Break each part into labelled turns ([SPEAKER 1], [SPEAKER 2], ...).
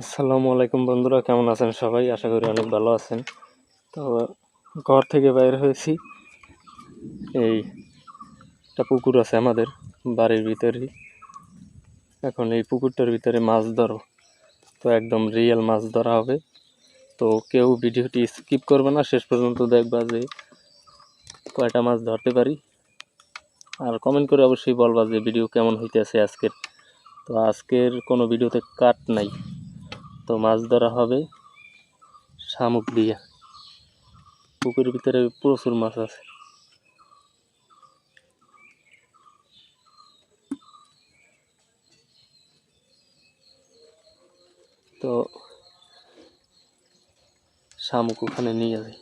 [SPEAKER 1] আসসালামু আলাইকুম বন্ধুরা, কেমন আছেন সবাই? আশা করি অনেক ভালো আছেন। তো ঘর থেকে বাইরে হয়েছি, এই একটা পুকুর আছে আমাদের বাড়ির ভিতরেই। এখন এই পুকুরটার ভিতরে মাছ ধরো, তো একদম রিয়েল মাছ ধরা হবে। তো কেউ ভিডিওটি স্কিপ করবে না, শেষ পর্যন্ত দেখবা যে কয়টা মাছ ধরতে পারি। আর কমেন্ট করে অবশ্যই বলবা যে ভিডিও কেমন হইতেছে আজকের। তো আজকের কোনো ভিডিওতে কাট নাই, তো মাছ ধরা হবে শামুক দিয়ে। পুকুরের ভিতরে প্রচুর মাছ আছে। তো শামুক ওখানে নিয়ে যাই।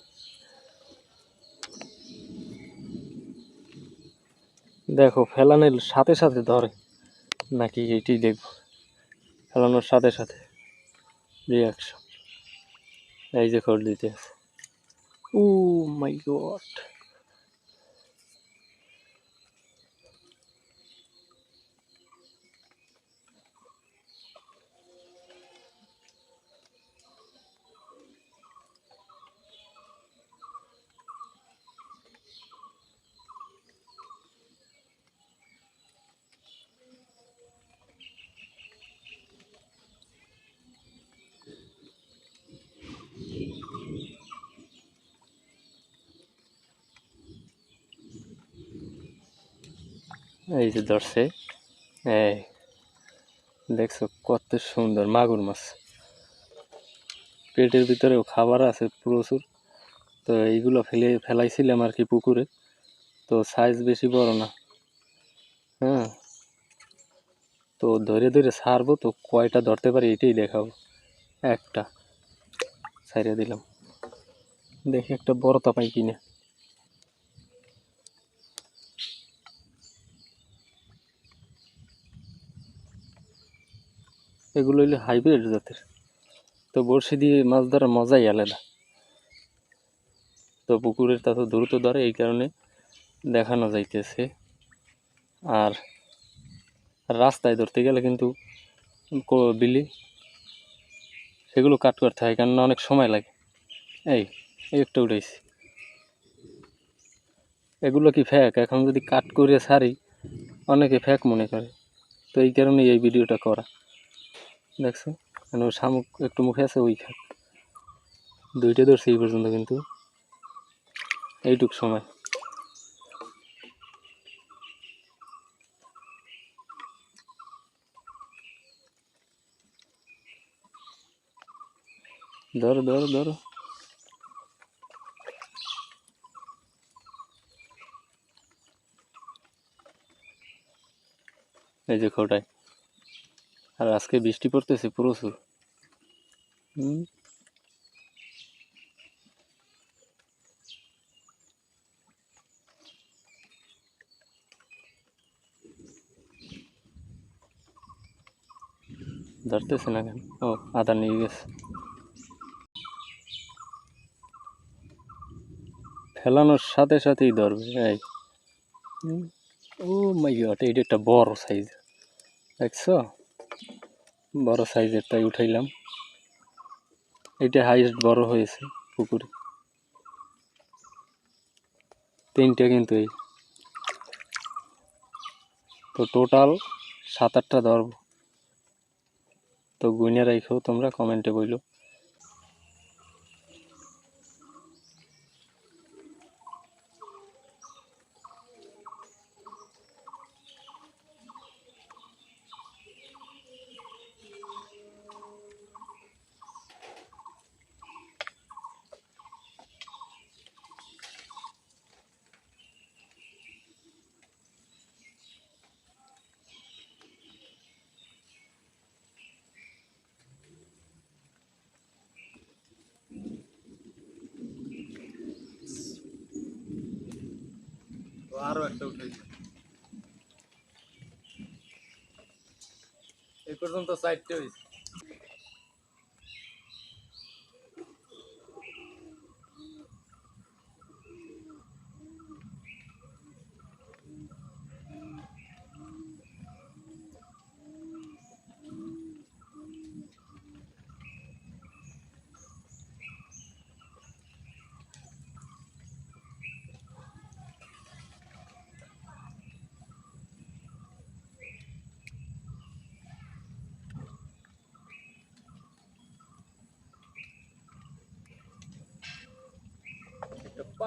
[SPEAKER 1] দেখো ফেলানোর সাথে সাথে ধরে নাকি এটি দেখবো, ফেলানোর সাথে সাথে রিয়াকশন। এই যে খড় দিতে আছে। ও মাই গড, এই যে ধরছে। এই দেখছো কত সুন্দর মাগুর মাছ, পেটের ভিতরেও খাবার আছে প্রচুর। তো এইগুলো ফেলাইছিলাম আর কি পুকুরে, তো সাইজ বেশি বড় না। হ্যাঁ, তো ধরে ধরে ছাড়বো, তো কয়টা ধরতে পারি এটাই দেখাবো। একটা ছাইড়া দিলাম, দেখি একটা বড়তা পাই কিনা। এগুলো হইলে হাইব্রিড জাতের, তো বড়শি দিয়ে মাছ ধরার মজাই আলাদা। তো পুকুরের তা তো দ্রুত ধরে, এই কারণে দেখানো যাইতেছে। আর রাস্তায় ধরতে গেলে কিন্তু বিলি সেগুলো কাট করতে হয়, কেননা অনেক সময় লাগে। এই একটা উঠেছি। এগুলো কি ফ্যাক? এখন যদি কাট করে ছাড়ি অনেকে ফ্যাক মনে করে, তো এই কারণে এই ভিডিওটা করা। দেখছো কেন শামুক একটু মুখে আছে, ওই খাক দুইটা ধরছে এই পর্যন্ত, কিন্তু এইটুক সময়। ধরো ধরো ধরো, এই যে খোটায়। আর আজকে বৃষ্টি পড়তেছে প্রচুর। হুম, ধরতেছে না কেন? ও আদা নিয়ে গেছে। ফেলানোর সাথে সাথেই ধরবে। এই ও মাই গড, এইটা একটা বড় সাইজ, দেখছো? বড় সাইজের তাই উঠাইলাম। এটা হাইস্ট বড় হয়েছে পুকুরে। তিনটে কিন্তু এই, তো টোটাল 7-8টা ধরবো। তো গুইনা রাখো, তোমরা কমেন্টে বইলো। আরো একটা উঠাইছে, এই পর্যন্ত 4টে হয়েছে।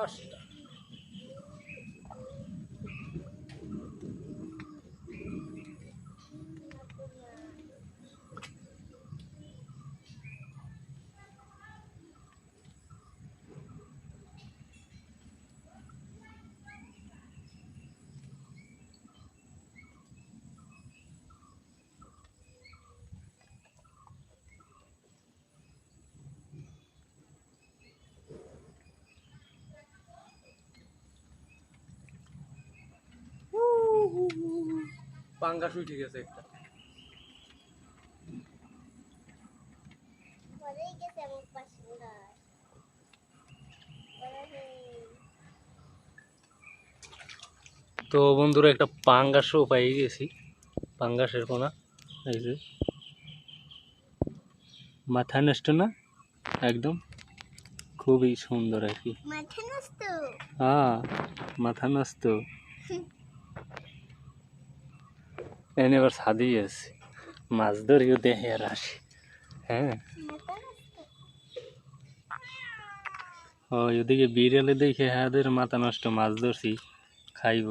[SPEAKER 2] 5টা। পাঙ্গাস উঠে গেছে একটা। তো বন্ধুরা একটা পাঙ্গাসও পাই গেছি, পাঙ্গাসের পোনা। এই যে মাথা নষ্ট না, একদম খুবই সুন্দর আর কি। হ্যাঁ, মাথা নষ্ট। এনে এবার ছাদিয়ে আছে, মাছ ধরিও দেখে আর আসি। হ্যাঁ, ওদিকে বিড়ালে দেখে হাদের মাথা নষ্ট, মাছ ধরছি খাইব,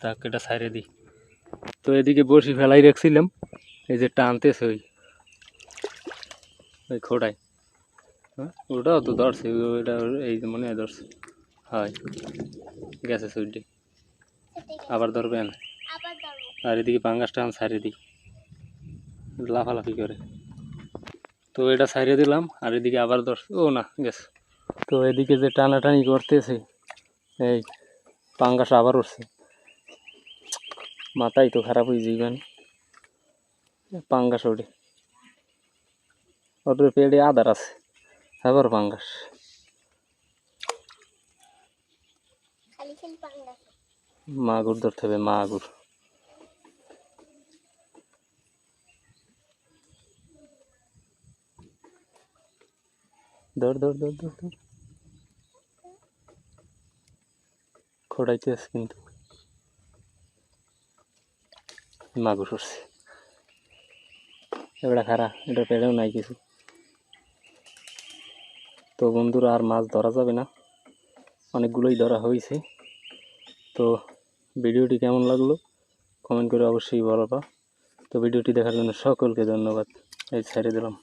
[SPEAKER 2] তাকে এটা ছাইড়ে দিই। তো এদিকে বসি ফেলাই রাখছিলাম, এই যে টানতেছে ওই খোড়ায়। হ্যাঁ, ওটাও তো ধরছে, ওইটা এই যে মনে হয় ধরছে। হয়, গেছে সুইডে, আবার ধরবেন। আর এদিকে পাঙ্গাসটা ছাড়িয়ে দিই, লাফালাফি করে। তো এটা ছাড়িয়ে দিলাম, আর এদিকে আবার ধরছে। ও না, গেছে। তো এদিকে যে টানাটানি করতেছে, এই পাঙ্গাস আবার উঠছে। মাথায় তো খারাপ হয়ে যাবেন, পাঙ্গাস ওঠে। ওদের পেটে আদার আছে, আবার পাঙ্গাস। মাগুর ধরতে হবে, মাগুর। ধর ধর ধর ধর ধর, খোড়াইতে আছে কিন্তু। মাগুর উঠছে, এবারে খারা, এটা পেটেও নাই কিছু। তো বন্ধুরা আর মাছ ধরা যাবে না, অনেকগুলোই ধরা হয়েছে। তো ভিডিওটি কেমন লাগলো কমেন্ট করে অবশ্যই বলবা। তো ভিডিওটি দেখার জন্য সকলকে ধন্যবাদ। এই ছেড়ে দিলাম।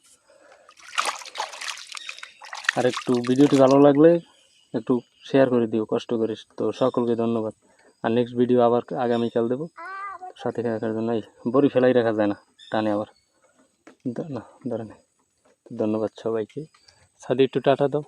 [SPEAKER 2] আর একটু ভিডিওটি ভালো লাগলে একটু শেয়ার করে দিও কষ্ট করে। তো সকলকে ধন্যবাদ। আর নেক্সট ভিডিও আবার আগামীকাল দেবো, সাথে থাকার জন্য। এই বড়ি ফেলাই রাখা যায় না, টানে আবার না, ধরে নেই। ধন্যবাদ সবাইকে। সাথে একটু টাটা দাও।